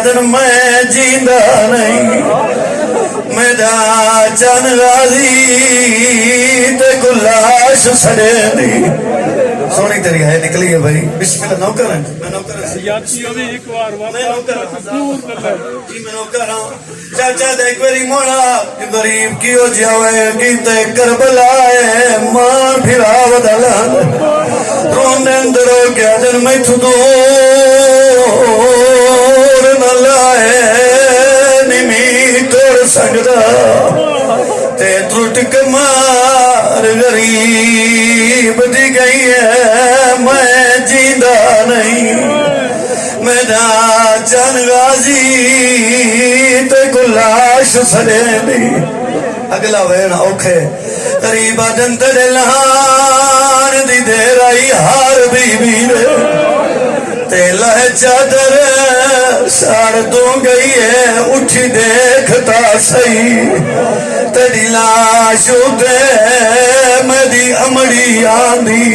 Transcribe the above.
दिन मैं जींदा नहीं मेरा चन गाजी ते गुलाश सड़े दी सोनी तेरी है निकली है भाई बिस्मिल्लाह नौकर है मैं नौकर एक बार मैं नौकर जी मैं नौकर हूं चाचा देख मेरी मोड़ा गरीब की हो जावे की ते करबला है मां फिरा बदला रोने अंदर हो गया दिन मैं दूर न लाए निमी तोड़ सकदा ते त्रुट कमार गरीब दी गई है मैं जींदा नहीं मेरा चन गाजी ते गुलाश सड़े दी अगला वेण औखे करीबा दिन तेरे लहान दी देर आई हार बीबी रे तेला चादर साड़ दो गई है उठी देखता सही तेरी लाश उते मेरी अमड़ी आंधी